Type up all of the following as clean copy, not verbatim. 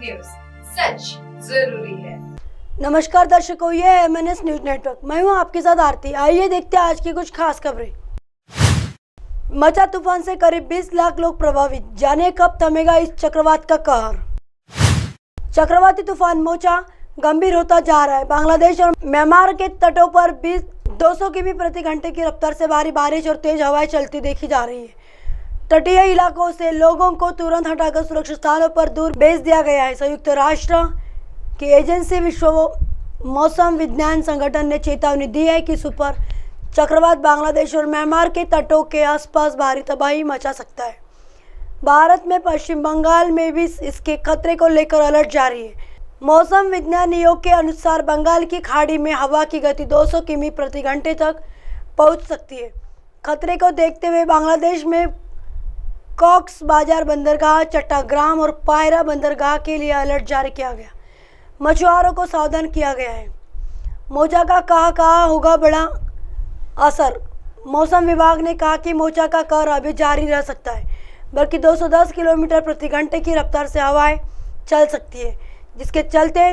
News, सच जरूरी है। नमस्कार दर्शकों, ये है MNS न्यूज नेटवर्क। मैं हूं आपके साथ आरती। आइए देखते हैं आज की कुछ खास खबरें। मचा तूफान से करीब 20 लाख लोग प्रभावित, जाने कब थमेगा इस चक्रवात का कहर। चक्रवाती तूफान मोचा गंभीर होता जा रहा है। बांग्लादेश और म्यांमार के तटों पर 200 किमी प्रति घंटे की रफ्तार से भारी बारिश और तेज हवाएं चलती देखी जा रही है। तटीय इलाकों से लोगों को तुरंत हटाकर सुरक्षित स्थानों पर दूर भेज दिया गया है। संयुक्त राष्ट्र की एजेंसी विश्व मौसम विज्ञान संगठन ने चेतावनी दी है कि सुपर चक्रवात बांग्लादेश और म्यांमार के तटों के आसपास भारी तबाही मचा सकता है। भारत में पश्चिम बंगाल में भी इसके खतरे को लेकर अलर्ट जारी है। मौसम विज्ञानियों के अनुसार बंगाल की खाड़ी में हवा की गति 200 किमी प्रति घंटे तक पहुंच सकती है। खतरे को देखते हुए बांग्लादेश में कॉक्स बाजार बंदरगाह, चट्टाग्राम और पायरा बंदरगाह के लिए अलर्ट जारी किया गया। मछुआरों को सावधान किया गया है। मोचा का कहाँ होगा बड़ा असर। मौसम विभाग ने कहा कि मोचा का कहर अभी जारी रह सकता है, बल्कि 210 किलोमीटर प्रति घंटे की रफ्तार से हवाएं चल सकती है, जिसके चलते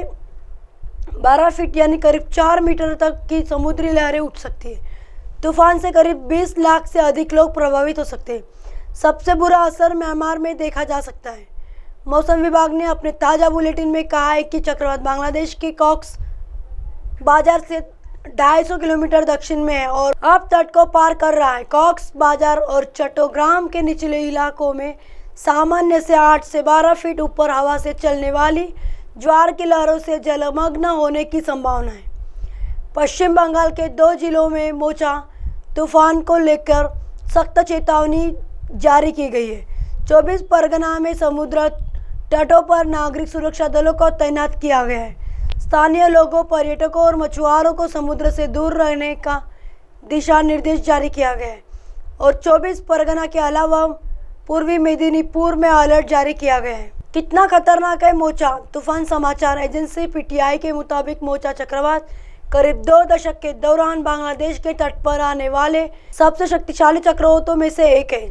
12 फीट यानी करीब 4 मीटर तक की समुद्री लहरें उठ सकती है। तूफान से करीब 20 लाख से अधिक लोग प्रभावित हो सकते हैं। सबसे बुरा असर म्यांमार में देखा जा सकता है। मौसम विभाग ने अपने ताज़ा बुलेटिन में कहा है कि चक्रवात बांग्लादेश के कॉक्स बाजार से 250 किलोमीटर दक्षिण में है और अब तट को पार कर रहा है। कॉक्स बाजार और चट्टोग्राम के निचले इलाकों में सामान्य से 8 से 12 फीट ऊपर हवा से चलने वाली ज्वार की लहरों से जलमग्न होने की संभावना है। पश्चिम बंगाल के 2 जिलों में मोचा तूफान को लेकर सख्त चेतावनी जारी की गई है। 24 परगना में समुद्र तटों पर नागरिक सुरक्षा दलों को तैनात किया गया है। स्थानीय लोगों, पर्यटकों और मछुआरों को समुद्र से दूर रहने का दिशा निर्देश जारी किया गया है और 24 परगना के अलावा पूर्वी मेदिनीपुर में अलर्ट जारी किया गया है। कितना खतरनाक है मोचा तूफान। समाचार एजेंसी PTI के मुताबिक मोचा चक्रवात करीब 2 दशक के दौरान बांग्लादेश के तट पर आने वाले सबसे शक्तिशाली चक्रवातों में से एक है।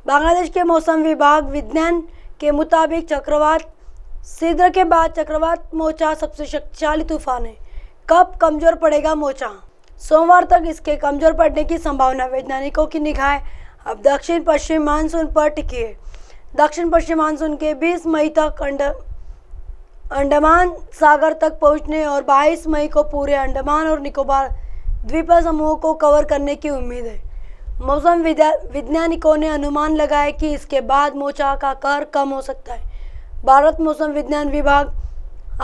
बांग्लादेश के मौसम विभाग विज्ञान के मुताबिक चक्रवात सिद्र के बाद चक्रवात मोचा सबसे शक्तिशाली तूफान है। कब कमजोर पड़ेगा मोचा? सोमवार तक इसके कमजोर पड़ने की संभावना। वैज्ञानिकों की निगाहें अब दक्षिण पश्चिम मानसून पर टिकी है। दक्षिण पश्चिम मानसून के 20 मई तक अंडमान सागर तक पहुंचने और 22 मई को पूरे अंडमान और निकोबार द्वीप समूह को कवर करने की उम्मीद है। मौसम वैज्ञानिकों ने अनुमान लगाया कि इसके बाद मोचा का कहर कम हो सकता है। भारत मौसम विज्ञान विभाग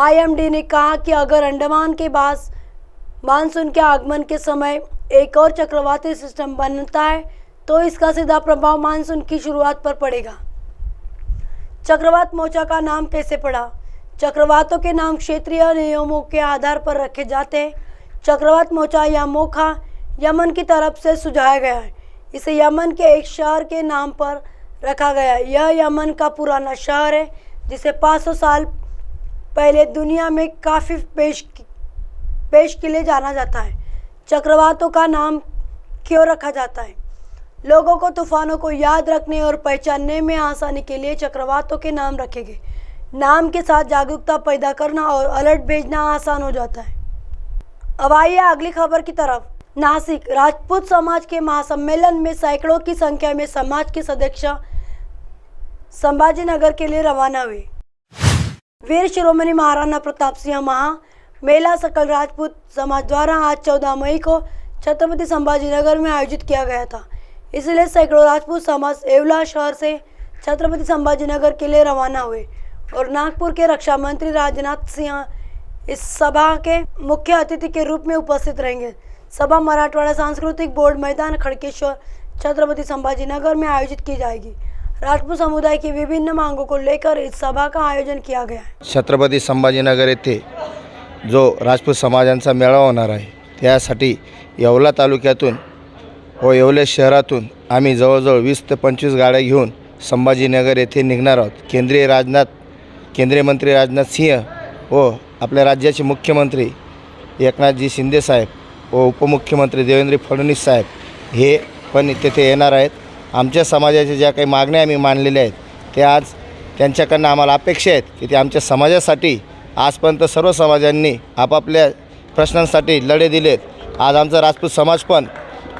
IMD ने कहा कि अगर अंडमान के पास मानसून के आगमन के समय एक और चक्रवाती सिस्टम बनता है तो इसका सीधा प्रभाव मानसून की शुरुआत पर पड़ेगा। चक्रवात मोचा का नाम कैसे पड़ा? चक्रवातों के नाम क्षेत्रीय नियमों के आधार पर रखे जाते हैं। चक्रवात मोचा या मोखा यमन की तरफ से सुझाया गया है। इसे यमन के एक शहर के नाम पर रखा गया है। यह यमन का पुराना शहर है जिसे 500 साल पहले दुनिया में काफ़ी पेश के लिए जाना जाता है। चक्रवातों का नाम क्यों रखा जाता है? लोगों को तूफानों को याद रखने और पहचानने में आसानी के लिए चक्रवातों के नाम रखे गए। नाम के साथ जागरूकता पैदा करना और अलर्ट भेजना आसान हो जाता है। अब आइए अगली खबर की तरफ। नासिक राजपूत समाज के महासम्मेलन में सैकड़ों की संख्या में समाज के सदस्य संभाजीनगर के लिए रवाना हुए। वीर शिरोमणि महाराणा प्रताप सिंह मेला सकल राजपूत समाज द्वारा आज 14 मई को छत्रपति संभाजीनगर में आयोजित किया गया था। इसलिए सैकड़ों राजपूत समाज येवला शहर से छत्रपति संभाजीनगर के लिए रवाना हुए और नागपुर के रक्षा मंत्री राजनाथ सिंह इस सभा के मुख्य अतिथि के रूप में उपस्थित रहेंगे। सभा मराठवाड़ा सांस्कृतिक बोर्ड मैदान खड़केश्वर छत्रपति संभाजीनगर में आयोजित की जाएगी। राजपूत समुदाय की विभिन्न मांगों को लेकर इस सभा का आयोजन किया गया है। छत्रपती संभाजीनगर येथे जो राजपूत समाजांचा मेळावा होणार आहे त्यासाठी येवला तालुक्यातून व येवले शहरातून आम्ही जवळजवळ 20 ते 25 गाड्या घेऊन संभाजीनगर येथे निघणार आहोत। केंद्रीय मंत्री राजनाथ सिंह व आपल्या राज्याचे मुख्यमंत्री एकनाथजी शिंदे साहेब व उपमुख्यमंत्री देवेंद्र फडणवीस साहेब हे पण तेथे येणार आहेत। आमच्या समाजाच्या ज्या काही मागण्या आम्ही मांडलेल्या आहेत त्या आज त्यांच्याकडनं आम्हाला अपेक्षा आहेत की ते आमच्या समाजासाठी आजपर्यंत सर्व समाजांनी आपापल्या प्रश्नांसाठी लढे दिलेत. आज आमचा राजपूत समाज पण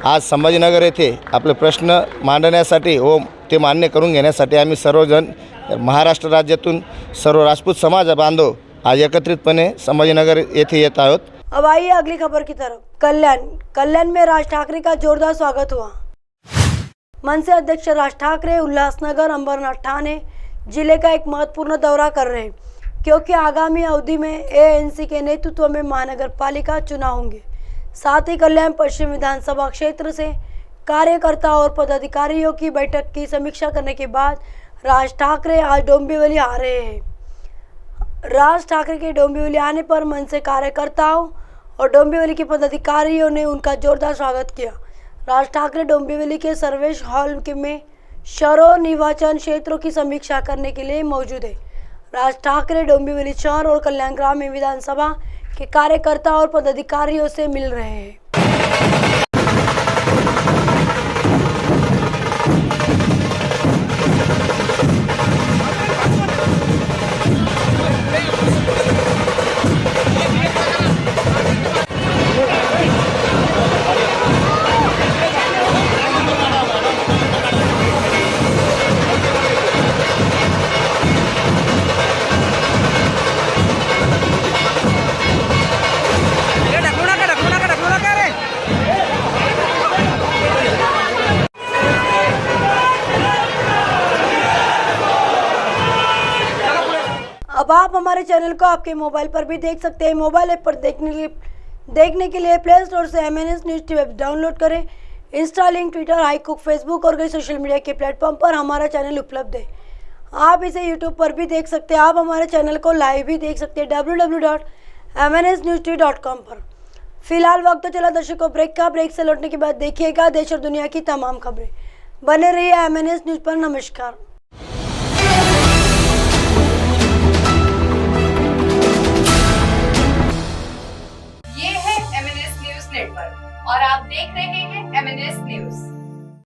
आज संभाजीनगर येथे आपले प्रश्न मांडण्यासाठी व ते मान्य करून घेण्यासाठी आम्ही सर्वजण महाराष्ट्र राज्यातून सर्व राजपूत समाज बांधव आज एकत्रितपणे संभाजीनगर येथे येत आहोत. अब आइए अगली खबर की तरफ। कल्याण में राज ठाकरे का जोरदार स्वागत हुआ। मनसे अध्यक्ष राज ठाकरे उल्लासनगर, अंबरनाथ, ठाणे जिले का एक महत्वपूर्ण दौरा कर रहे हैं, क्योंकि आगामी अवधि में एएनसी के नेतृत्व में महानगर पालिका चुनाव होंगे। साथ ही कल्याण पश्चिम विधानसभा क्षेत्र से कार्यकर्ता और पदाधिकारियों की बैठक की समीक्षा करने के बाद राज ठाकरे आज डोंबिवली आ रहे हैं। राज ठाकरे के डोंबिवली आने पर मनसे कार्यकर्ताओं और डोंबिवली के पदाधिकारियों ने उनका जोरदार स्वागत किया। राज ठाकरे डोंबिवली के सर्वेश हॉल में शहरों निर्वाचन क्षेत्रों की समीक्षा करने के लिए मौजूद है। राज ठाकरे डोंबिवली शहर और कल्याण ग्रामीण विधानसभा के कार्यकर्ता और पदाधिकारियों से मिल रहे हैं। अब आप हमारे चैनल को आपके मोबाइल पर भी देख सकते हैं। मोबाइल ऐप पर देखने के लिए प्ले स्टोर से MNS news TV app download करें। इंस्टा, लिंक, ट्विटर, हाईकुक, फेसबुक और कई सोशल मीडिया के प्लेटफॉर्म पर हमारा चैनल उपलब्ध है। आप इसे यूट्यूब पर भी देख सकते हैं। आप हमारे चैनल को लाइव भी देख सकते हैं www.mnsnewstv.com पर। फिलहाल वक्त तो चला दर्शकों ब्रेक का। ब्रेक से लौटने के बाद देखिएगा देश और दुनिया की तमाम खबरें। बने रहिए MNS न्यूज़ पर। नमस्कार।